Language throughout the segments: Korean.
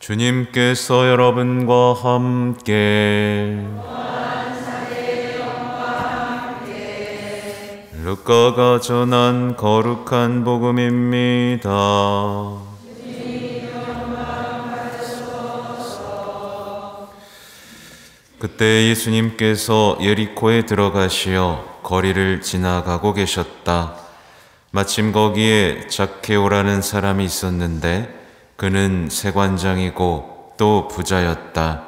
주님께서 여러분과 함께 루카가 전한 거룩한 복음입니다. 그때 예수님께서 예리코에 들어가시어 거리를 지나가고 계셨다. 마침 거기에 zak케오라는 사람이 있었는데 그는 세관장이고 또 부자였다.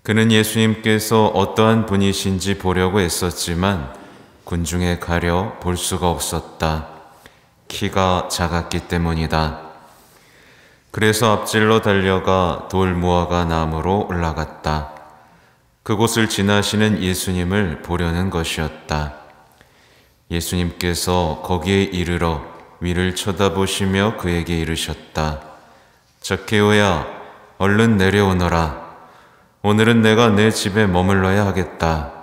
그는 예수님께서 어떠한 분이신지 보려고 애썼지만 군중에 가려 볼 수가 없었다. 키가 작았기 때문이다. 그래서 앞질러 달려가 돌무화과 나무로 올라갔다. 그곳을 지나시는 예수님을 보려는 것이었다. 예수님께서 거기에 이르러 위를 쳐다보시며 그에게 이르셨다. zak케오야, 얼른 내려오너라. 오늘은 내가 내 집에 머물러야 하겠다.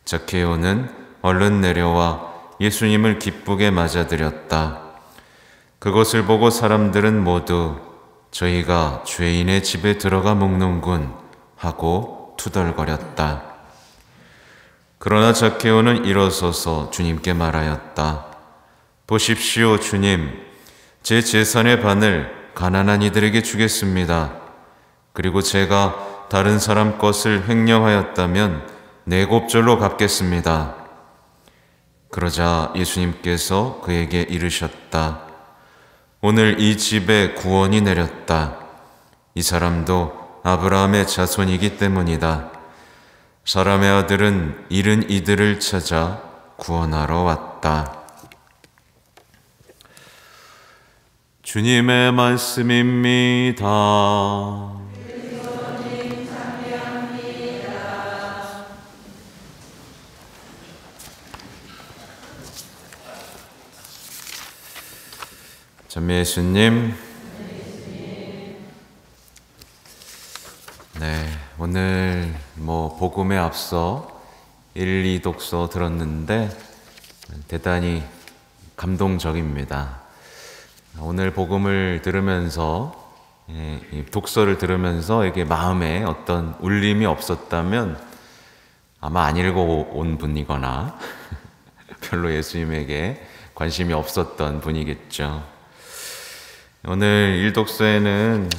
zak케오는 얼른 내려와 예수님을 기쁘게 맞아들였다. 그것을 보고 사람들은 모두 저희가 죄인의 집에 들어가 먹는군 하고 투덜거렸다. 그러나 zak케오는 일어서서 주님께 말하였다. 보십시오, 주님. 제 재산의 반을 가난한 이들에게 주겠습니다. 그리고 제가 다른 사람 것을 횡령하였다면 네 곱절로 갚겠습니다. 그러자 예수님께서 그에게 이르셨다. 오늘 이 집에 구원이 내렸다. 이 사람도 아브라함의 자손이기 때문이다. 사람의 아들은 잃은 이들을 찾아 구원하러 왔다. 주님의 말씀입니다. 전미 예수님, 오늘 복음에 앞서 1, 2 독서 들었는데 대단히 감동적입니다. 오늘 복음을 들으면서, 이 독서를 들으면서 이게 마음에 어떤 울림이 없었다면 아마 안 읽어온 분이거나 별로 예수님에게 관심이 없었던 분이겠죠. 오늘 1독서에는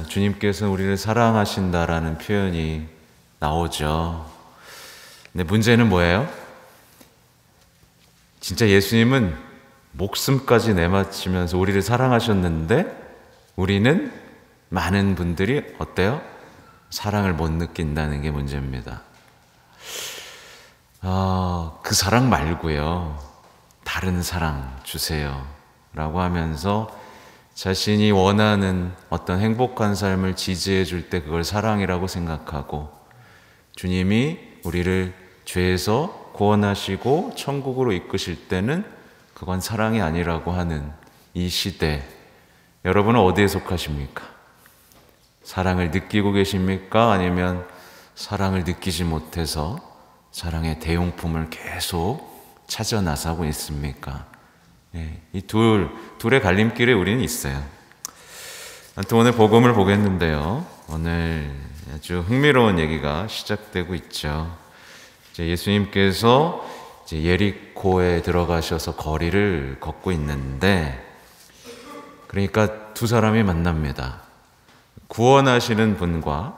주님께서 우리를 사랑하신다라는 표현이 나오죠. 근데 문제는 뭐예요? 진짜 예수님은 목숨까지 내바치면서 우리를 사랑하셨는데 우리는 많은 분들이 어때요? 사랑을 못 느낀다는 게 문제입니다. 그 사랑 말고요, 다른 사랑 주세요 라고 하면서 자신이 원하는 어떤 행복한 삶을 지지해 줄 때 그걸 사랑이라고 생각하고, 주님이 우리를 죄에서 구원하시고 천국으로 이끄실 때는 그건 사랑이 아니라고 하는 이 시대, 여러분은 어디에 속하십니까? 사랑을 느끼고 계십니까? 아니면 사랑을 느끼지 못해서 사랑의 대용품을 계속 찾아 나서고 있습니까? 이 둘의 갈림길에 우리는 있어요. 또 오늘 복음을 보겠는데요, 오늘 아주 흥미로운 얘기가 시작되고 있죠. 예수님께서 예리코에 들어가셔서 거리를 걷고 있는데, 그러니까 두 사람이 만납니다. 구원하시는 분과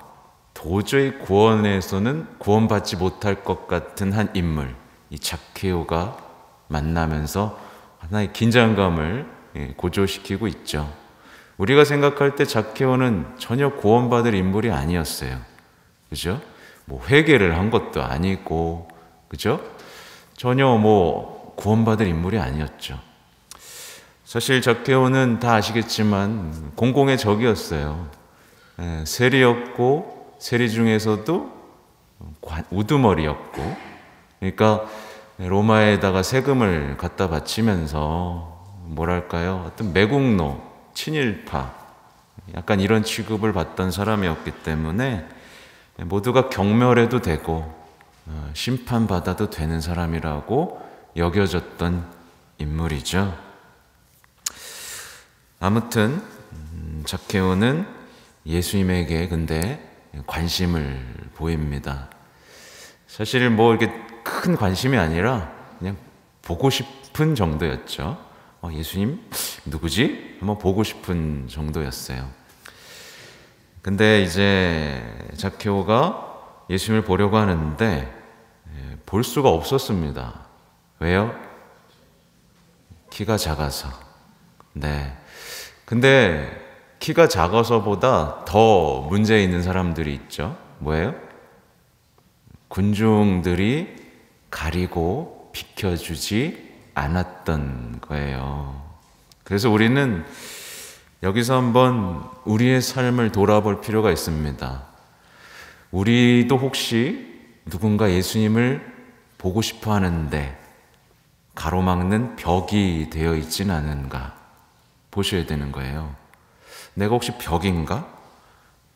도저히 구원에서는 구원받지 못할 것 같은 한 인물, 이 zak케오가 만나면서 하나의 긴장감을 고조시키고 있죠. 우리가 생각할 때 zak케오는 전혀 구원받을 인물이 아니었어요. 그죠? 회개를 한 것도 아니고, 그죠? 전혀 구원받을 인물이 아니었죠. 사실 zak케오는 다 아시겠지만 공공의 적이었어요. 세리였고, 세리 중에서도 우두머리였고, 그러니까 로마에다가 세금을 갖다 바치면서 어떤 매국노, 친일파, 약간 이런 취급을 받던 사람이었기 때문에 모두가 경멸해도 되고 심판받아도 되는 사람이라고 여겨졌던 인물이죠. 아무튼 zak케오는 예수님에게 근데 관심을 보입니다. 사실 뭐 이렇게 큰 관심이 아니라 그냥 보고 싶은 정도였죠. 예수님 누구지? 한번 보고 싶은 정도였어요. 근데 이제 zak케오가 예수님을 보려고 하는데 볼 수가 없었습니다. 왜요? 키가 작아서. 네. 근데 키가 작아서보다 더 문제 있는 사람들이 있죠. 뭐예요? 군중들이 가리고 비켜주지 않았던 거예요. 그래서 우리는 여기서 한번 우리의 삶을 돌아볼 필요가 있습니다. 우리도 혹시 누군가 예수님을 보고 싶어 하는데 가로막는 벽이 되어 있진 않은가 보셔야 되는 거예요. 내가 혹시 벽인가?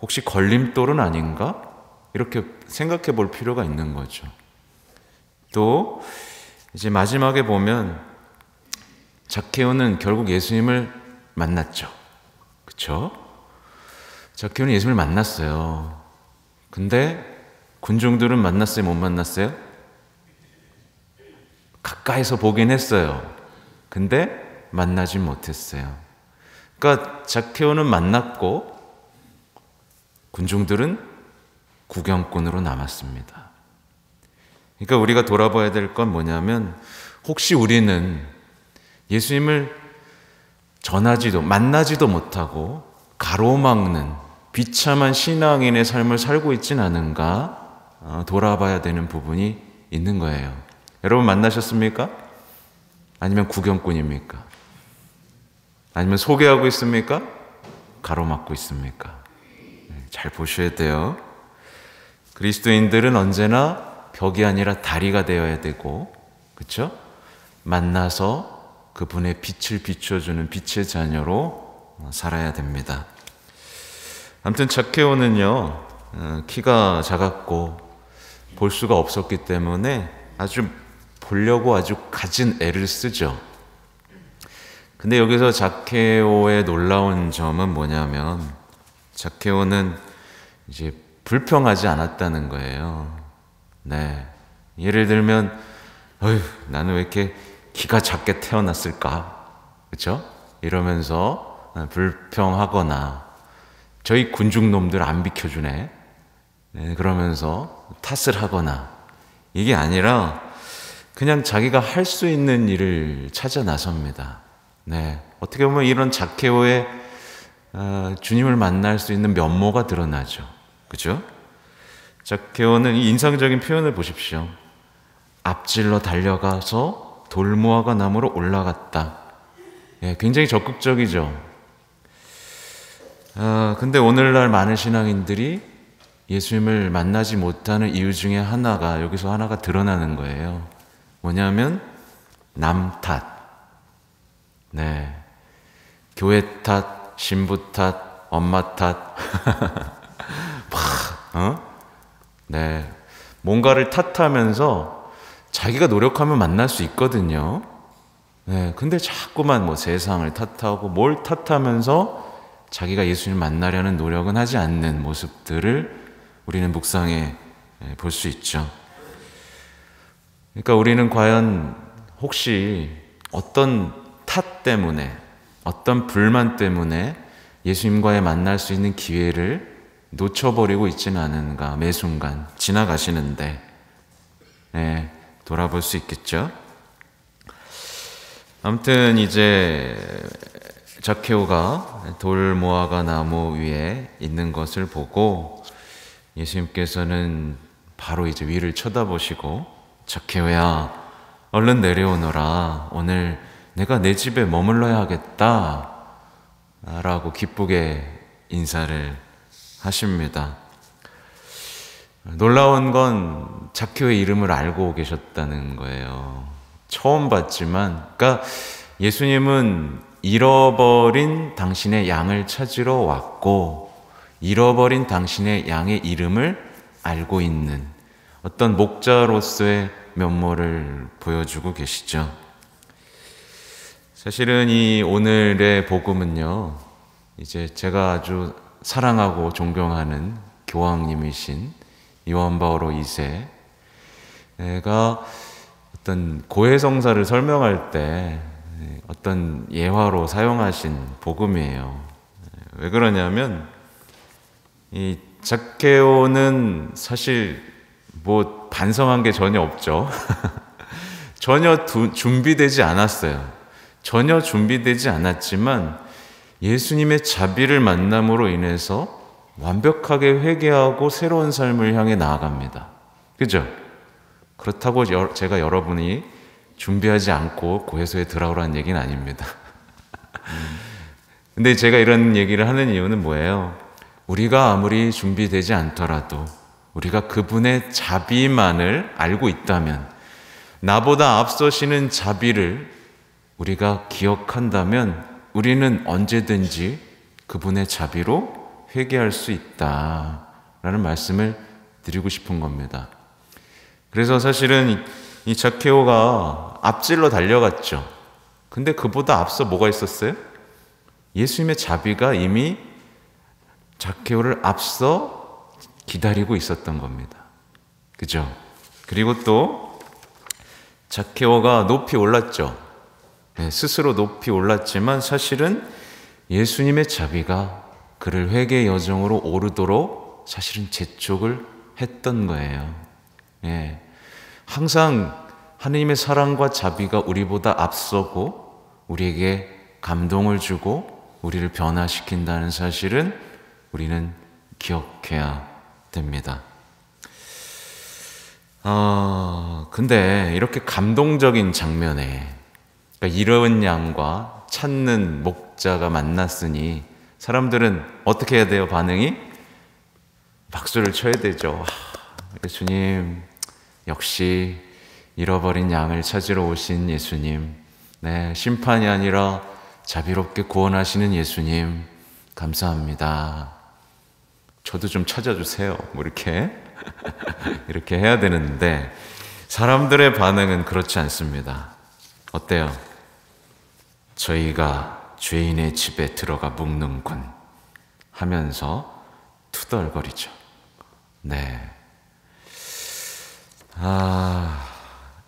혹시 걸림돌은 아닌가? 이렇게 생각해 볼 필요가 있는 거죠. 또 이제 마지막에 보면 zak케오는 결국 예수님을 만났죠. 그렇죠? zak케오는 예수님을 만났어요. 근데 군중들은 만났어요? 못 만났어요? 가까이서 보긴 했어요. 근데 만나지 못했어요. 그러니까 zak케오는 만났고 군중들은 구경꾼으로 남았습니다. 그러니까 우리가 돌아봐야 될 건 뭐냐면 혹시 우리는 예수님을 만나지도 못하고 가로막는 비참한 신앙인의 삶을 살고 있진 않은가 돌아봐야 되는 부분이 있는 거예요. 여러분 만나셨습니까? 아니면 구경꾼입니까? 아니면 소개하고 있습니까? 가로막고 있습니까? 잘 보셔야 돼요. 그리스도인들은 언제나 벽이 아니라 다리가 되어야 되고, 그렇죠? 만나서 그분의 빛을 비춰주는 빛의 자녀로 살아야 됩니다. 아무튼 zak케오는요, 키가 작았고 볼 수가 없었기 때문에 아주 보려고 아주 갖은 애를 쓰죠. 근데 여기서 zak케오의 놀라운 점은 뭐냐면 zak케오는 이제 불평하지 않았다는 거예요. 네. 예를 들면, 나는 왜 이렇게 키가 작게 태어났을까? 그렇죠? 이러면서 불평하거나 저희 군중놈들 안 비켜주네. 네, 그러면서 탓을 하거나 이게 아니라 그냥 자기가 할 수 있는 일을 찾아 나섭니다. 네. 어떻게 보면 이런 zak케오의 주님을 만날 수 있는 면모가 드러나죠. 그죠? zak케오는 이 인상적인 표현을 보십시오. 앞질러 달려가서 돌무화과 나무로 올라갔다. 예, 굉장히 적극적이죠. 근데 오늘날 많은 신앙인들이 예수님을 만나지 못하는 이유 중에 여기서 하나가 드러나는 거예요. 뭐냐면 남 탓. 네. 교회 탓, 신부 탓, 엄마 탓. 네. 뭔가를 탓하면서 자기가 노력하면 만날 수 있거든요. 네. 근데 자꾸만 세상을 탓하고 뭘 탓하면서 자기가 예수님을 만나려는 노력은 하지 않는 모습들을 우리는 묵상해 볼 수 있죠. 그러니까 우리는 과연 혹시 어떤 탓 때문에, 어떤 불만 때문에 예수님과의 만날 수 있는 기회를 놓쳐버리고 있지는 않은가, 매 순간 지나가시는데 돌아볼 수 있겠죠. 아무튼 이제 zak케오가 돌무화과 나무 위에 있는 것을 보고 예수님께서는 바로 이제 위를 쳐다보시고 zak케오야 얼른 내려오너라. 오늘 내가 내 집에 머물러야 하겠다 라고 기쁘게 인사를 하십니다. 놀라운 건 zak케오의 이름을 알고 계셨다는 거예요. 처음 봤지만, 그러니까 예수님은 잃어버린 당신의 양을 찾으러 왔고 잃어버린 당신의 양의 이름을 알고 있는 어떤 목자로서의 면모를 보여주고 계시죠. 사실은 이 오늘의 복음은요, 이제 제가 아주 사랑하고 존경하는 교황님이신 요한 바오로 2세가 어떤 고해성사를 설명할 때 어떤 예화로 사용하신 복음이에요. 왜 그러냐면 이 zak케오는 사실 뭐 반성한 게 전혀 없죠. 전혀 준비되지 않았어요. 전혀 준비되지 않았지만 예수님의 자비를 만남으로 인해서 완벽하게 회개하고 새로운 삶을 향해 나아갑니다. 그죠? 그렇다고 제가 여러분이 준비하지 않고 고해소에 들어오라는 얘기는 아닙니다. 근데 제가 이런 얘기를 하는 이유는 뭐예요? 우리가 아무리 준비되지 않더라도 우리가 그분의 자비만을 알고 있다면, 나보다 앞서시는 자비를 우리가 기억한다면 우리는 언제든지 그분의 자비로 회개할 수 있다라는 말씀을 드리고 싶은 겁니다. 그래서 사실은 이 zak케오가 앞질러 달려갔죠. 근데 그보다 앞서 뭐가 있었어요? 예수님의 자비가 이미 zak케오를 앞서 기다리고 있었던 겁니다. 그죠? 그리고 또 zak케오가 높이 올랐죠. 네, 스스로 높이 올랐지만 사실은 예수님의 자비가 그를 회개 여정으로 오르도록 사실은 재촉을 했던 거예요. 예. 항상 하느님의 사랑과 자비가 우리보다 앞서고 우리에게 감동을 주고 우리를 변화시킨다는 사실은 우리는 기억해야 됩니다. 근데 이렇게 감동적인 장면에, 그러니까 잃은 양과 찾는 목자가 만났으니 사람들은 어떻게 해야 돼요? 반응이? 박수를 쳐야 되죠. 예수님, 역시 잃어버린 양을 찾으러 오신 예수님, 네, 심판이 아니라 자비롭게 구원하시는 예수님, 감사합니다. 저도 좀 찾아주세요. 뭐 이렇게 이렇게 해야 되는데 사람들의 반응은 그렇지 않습니다. 어때요? 저희가 죄인의 집에 들어가 묵는군 하면서 투덜거리죠. 네.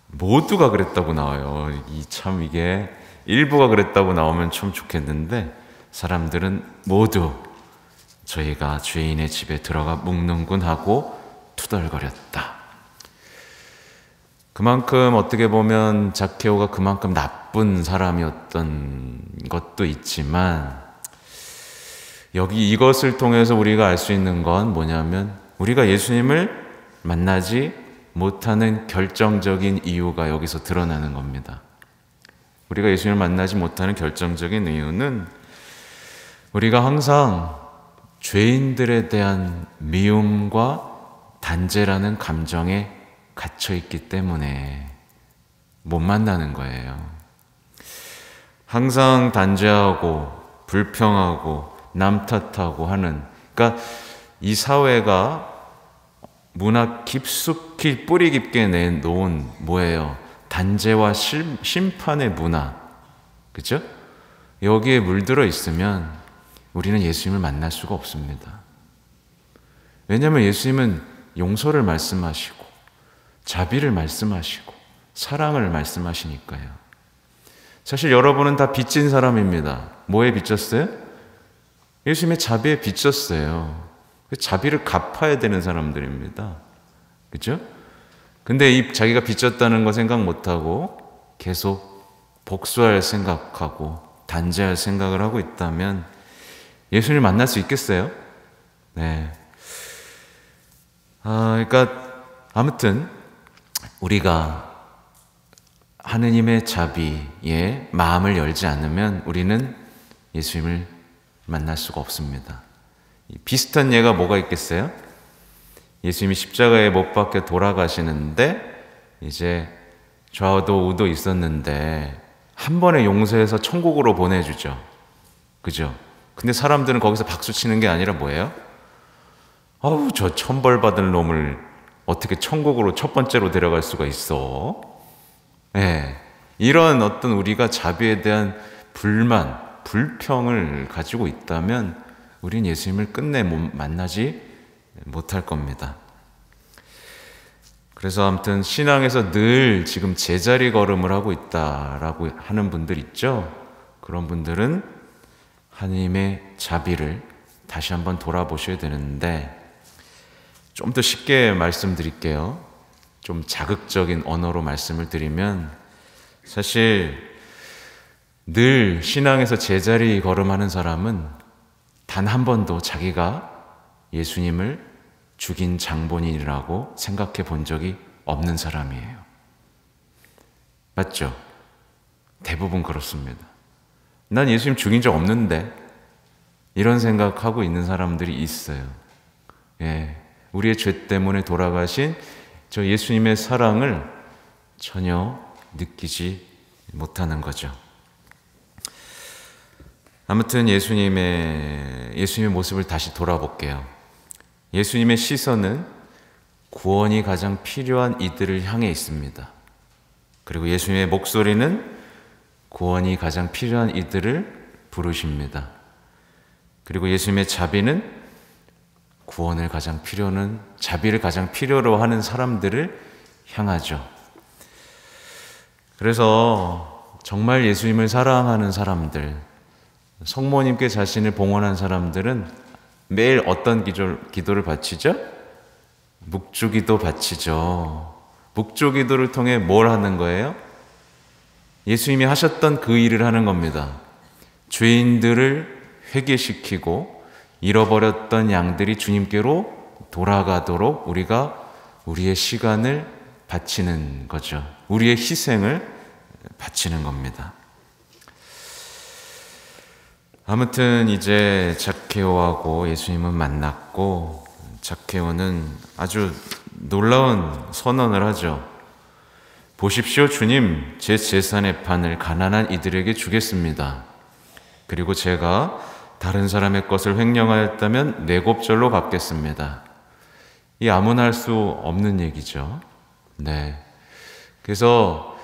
모두가 그랬다고 나와요. 이게 일부가 그랬다고 나오면 참 좋겠는데 사람들은 모두 저희가 죄인의 집에 들어가 묵는군 하고 투덜거렸다. 그만큼 어떻게 보면 zak케오가 그만큼 나쁜 사람이었던 것도 있지만, 여기 이것을 통해서 우리가 알 수 있는 건 뭐냐면 우리가 예수님을 만나지 못하는 결정적인 이유가 여기서 드러나는 겁니다. 우리가 예수님을 만나지 못하는 결정적인 이유는 우리가 항상 죄인들에 대한 미움과 단죄라는 감정에 갇혀있기 때문에 못 만나는 거예요. 항상 단죄하고 불평하고 남 탓하고 하는, 그러니까 이 사회가 문화 깊숙이 뿌리 깊게 내놓은 뭐예요? 단죄와 심판의 문화. 그죠? 여기에 물들어 있으면 우리는 예수님을 만날 수가 없습니다. 왜냐하면 예수님은 용서를 말씀하시고 자비를 말씀하시고 사랑을 말씀하시니까요. 사실 여러분은 다 빚진 사람입니다. 뭐에 빚졌어요? 예수님의 자비에 빚졌어요. 자비를 갚아야 되는 사람들입니다. 그죠? 근데 자기가 빚졌다는 거 생각 못하고 계속 복수할 생각하고 단죄할 생각을 하고 있다면 예수님을 만날 수 있겠어요? 네. 그러니까 아무튼 우리가 하느님의 자비에 마음을 열지 않으면 우리는 예수님을 만날 수가 없습니다. 비슷한 예가 뭐가 있겠어요? 예수님이 십자가에 못 박혀 돌아가시는데 이제 좌도 우도 있었는데 한 번에 용서해서 천국으로 보내주죠. 그죠? 근데 사람들은 거기서 박수 치는 게 아니라 뭐예요? 아우, 저 천벌받을 놈을 어떻게 천국으로 첫 번째로 데려갈 수가 있어? 네. 이런 어떤 우리가 자비에 대한 불만, 불평을 가지고 있다면 우린 예수님을 끝내 만나지 못할 겁니다. 그래서 아무튼 신앙에서 늘 지금 제자리 걸음을 하고 있다라고 하는 분들 있죠. 그런 분들은 하나님의 자비를 다시 한번 돌아보셔야 되는데, 좀 더 쉽게 말씀드릴게요. 좀 자극적인 언어로 말씀을 드리면, 사실 늘 신앙에서 제자리 걸음하는 사람은 단 한 번도 자기가 예수님을 죽인 장본인이라고 생각해 본 적이 없는 사람이에요. 맞죠? 대부분 그렇습니다. 난 예수님 죽인 적 없는데, 이런 생각하고 있는 사람들이 있어요. 예, 우리의 죄 때문에 돌아가신 저 예수님의 사랑을 전혀 느끼지 못하는 거죠. 아무튼 예수님의 모습을 다시 돌아볼게요. 예수님의 시선은 구원이 가장 필요한 이들을 향해 있습니다. 그리고 예수님의 목소리는 구원이 가장 필요한 이들을 부르십니다. 그리고 예수님의 자비는 자비를 가장 필요로 하는 사람들을 향하죠. 그래서 정말 예수님을 사랑하는 사람들, 성모님께 자신을 봉헌한 사람들은 매일 어떤 기도를 바치죠? 묵주기도 바치죠. 묵주기도를 통해 뭘 하는 거예요? 예수님이 하셨던 그 일을 하는 겁니다. 죄인들을 회개시키고 잃어버렸던 양들이 주님께로 돌아가도록 우리가 우리의 시간을 바치는 거죠. 우리의 희생을 바치는 겁니다. 아무튼 이제 zak케오하고 예수님은 만났고, zak케오는 아주 놀라운 선언을 하죠. 보십시오, 주님, 제 재산의 반을 가난한 이들에게 주겠습니다. 그리고 제가 다른 사람의 것을 횡령하였다면 뇌곱절로 갚겠습니다. 이 아무나 할 수 없는 얘기죠. 네. 그래서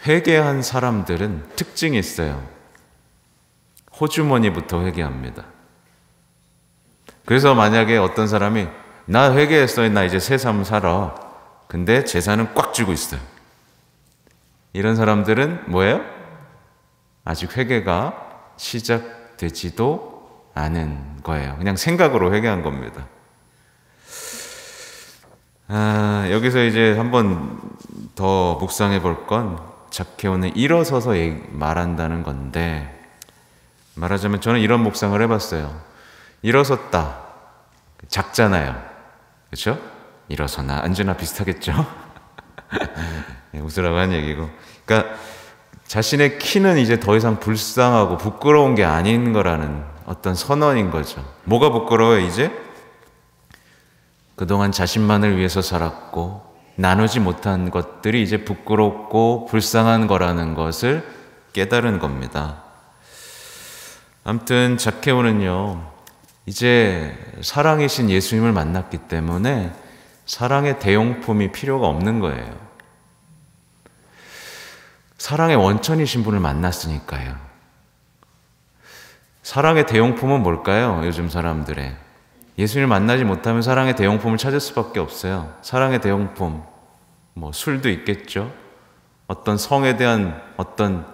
회개한 사람들은 특징이 있어요. 호주머니부터 회개합니다. 그래서 만약에 어떤 사람이 나 회개했어, 나 이제 새 삶 살아. 근데 재산은 꽉 쥐고 있어요. 이런 사람들은 뭐예요? 아직 회개가 시작되지도 않은 거예요. 그냥 생각으로 회개한 겁니다. 여기서 이제 한번 더 묵상해 볼 건 zak케오는 일어서서 말한다는 건데, 말하자면 저는 이런 묵상을 해봤어요. 일어섰다. 작잖아요. 그렇죠? 일어서나 앉으나 비슷하겠죠? 네, 웃으라고 한 얘기고. 그러니까 자신의 키는 이제 더 이상 불쌍하고 부끄러운 게 아닌 거라는 어떤 선언인 거죠. 뭐가 부끄러워요, 이제? 그동안 자신만을 위해서 살았고 나누지 못한 것들이 이제 부끄럽고 불쌍한 거라는 것을 깨달은 겁니다. 아무튼 zak케오는요, 이제 사랑이신 예수님을 만났기 때문에 사랑의 대용품이 필요가 없는 거예요. 사랑의 원천이신 분을 만났으니까요. 사랑의 대용품은 뭘까요? 요즘 사람들의. 예수님을 만나지 못하면 사랑의 대용품을 찾을 수밖에 없어요. 사랑의 대용품, 뭐 술도 있겠죠. 어떤 성에 대한 어떤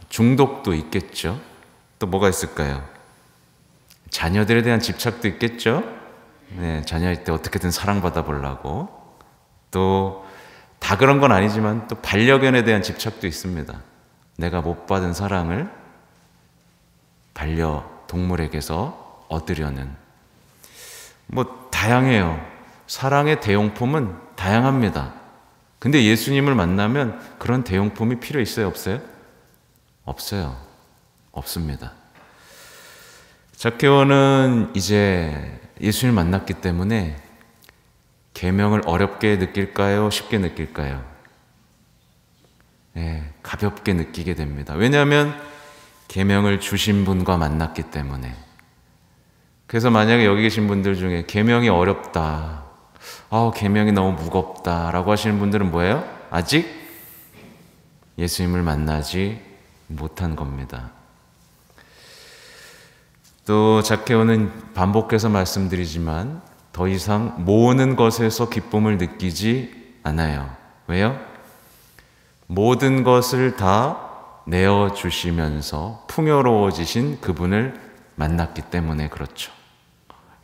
중독도 있겠죠. 또 뭐가 있을까요? 자녀들에 대한 집착도 있겠죠. 네, 자녀일 때 어떻게든 사랑받아 보려고. 또 다 그런 건 아니지만 또 반려견에 대한 집착도 있습니다. 내가 못 받은 사랑을 반려동물에게서 얻으려는. 뭐 다양해요. 사랑의 대용품은 다양합니다. 근데 예수님을 만나면 그런 대용품이 필요 있어요, 없어요? 없어요. 없습니다. zak케오는 이제 예수님을 만났기 때문에 계명을 어렵게 느낄까요? 쉽게 느낄까요? 네, 가볍게 느끼게 됩니다. 왜냐하면 계명을 주신 분과 만났기 때문에. 그래서 만약에 여기 계신 분들 중에 계명이 어렵다, 계명이 너무 무겁다라고 하시는 분들은 뭐예요? 아직 예수님을 만나지 못한 겁니다. 또 zak케오는 반복해서 말씀드리지만 더 이상 모으는 것에서 기쁨을 느끼지 않아요. 왜요? 모든 것을 다 내어주시면서 풍요로워지신 그분을 만났기 때문에 그렇죠.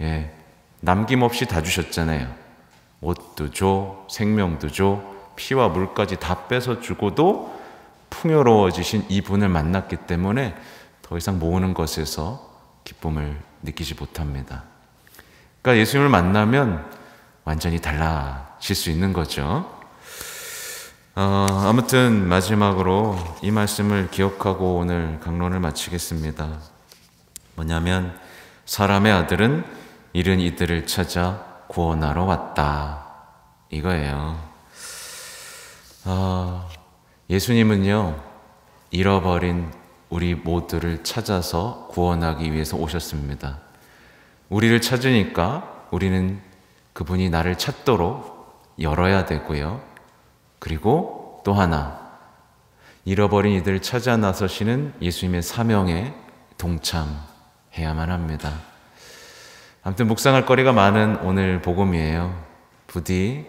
예, 남김없이 다 주셨잖아요. 옷도 줘, 생명도 줘, 피와 물까지 다 뺏어 주고도 풍요로워지신 이분을 만났기 때문에 더 이상 모으는 것에서 기쁨을 느끼지 못합니다. 그러니까 예수님을 만나면 완전히 달라질 수 있는 거죠. 아무튼 마지막으로 이 말씀을 기억하고 오늘 강론을 마치겠습니다. 뭐냐면 사람의 아들은 잃은 이들을 찾아 구원하러 왔다, 이거예요. 예수님은요, 잃어버린 우리 모두를 찾아서 구원하기 위해서 오셨습니다. 우리를 찾으니까 우리는 그분이 나를 찾도록 열어야 되고요. 그리고 또 하나, 잃어버린 이들을 찾아 나서시는 예수님의 사명에 동참해야만 합니다. 아무튼 묵상할 거리가 많은 오늘 복음이에요. 부디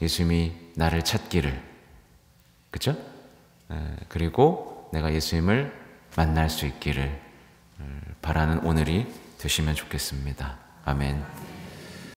예수님이 나를 찾기를, 그죠? 그리고 내가 예수님을 만날 수 있기를 바라는 오늘이 되시면 좋겠습니다. 아멘.